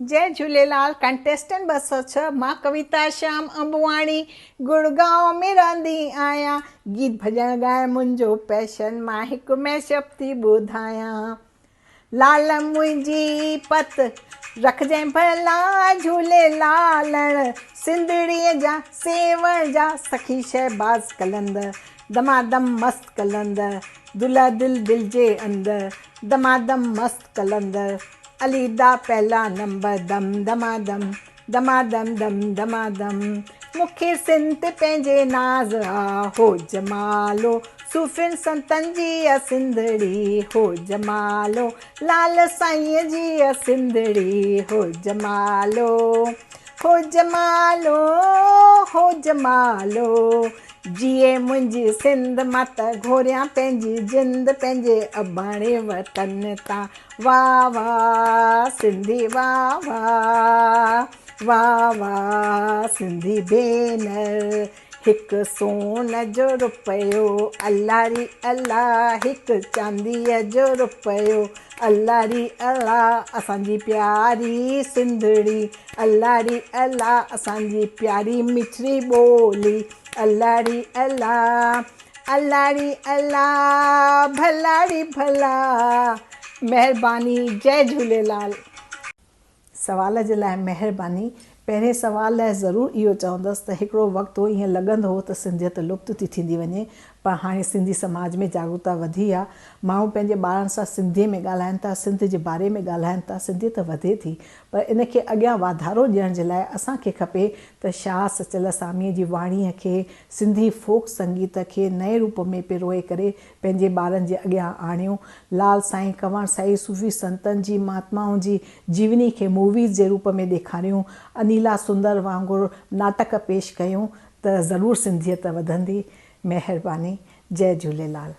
जय Jhulelal. Contestant 206 मां कविता श्याम अंबवाणी गुड़गांव में रहंदी आहियां। गीत भॼण ॻाइण मुंहिंजो पैशन, मां हिकु मैशअप थी ॿुधायां। लाल मुंहिंजी पत रखजांइ भला झूलेलाल, सिंधड़ीअ जा सेवण जा सखी शहबाज़ कलंदर, दमादम मस्त कलंदर, दुल्हा दिल दिल जे अंदर, दमादम मस्त कलंदर, अली दा पहला नंबर, दम दमादम दमादम दम दमादम। मूंखे सिंध पंहिंजे नाज़ आ हो जमालो, सूफ़िन संतन जी आ सिंधड़ी हो जमालो, लाल साईंअ जी आ सिंधड़ी हो जमालो, हो जमालो, हो जमालो। जिए मुंहिंजी सिंध मां त घोरियां पंहिंजी जिंद पंहिंजे अबाणे वतन तां। वाह वाह सिंधी वाह वाह, वाह वाह सिंधी भेनर। हिकु सोन जो रुपयो अल्लाह री अल्लाह, हिकु चांदीअ जो रुपयो अल्लाह री अल्लाह। असांजी प्यारी सिंधड़ी अल्लाह री अल्लाह, असांजी प्यारी मिठड़ी ॿोली अल्लाह री अल्लाह, अल्लाह री अल्लाह, भला री भला। महिरबानी, जय झूलेलाल। सवाल जे लाइ महिरबानी। पहिरें सवाल लाइ ज़रूरु इहो चवंदसि त हिकिड़ो वक़्तु हो ईअं लॻंदो हो त सिंधियत लुप्त थी थींदी वञे, पर हाणे सिंधी समाज में जागरूकता वधी आहे। माण्हू पंहिंजे ॿारनि सां सिंधीअ में ॻाल्हाइनि था, सिंध जे बारे में ॻाल्हाइनि था, सिंधियत वधे थी। पर इनखे अॻियां वाधारो ॾियण जे लाइ असांखे खपे त शाह सचल सामीअ जी वाणीअ खे, सिंधी फोक संगीत खे नए रूप में पिरोए करे पंहिंजे ॿारनि जे अॻियां आणियूं। लाल साईं, कंवर साईं, सूफ़ी संतनि जी, महात्माउनि जी जीवनी खे मूवीज़ जे रूप में ॾेखारियूं, अनीला सुंदर वांगुरु नाटक पेश कयूं त ज़रूरु सिंधियत वधंदी। महिरबानी, जय झूलेलाल।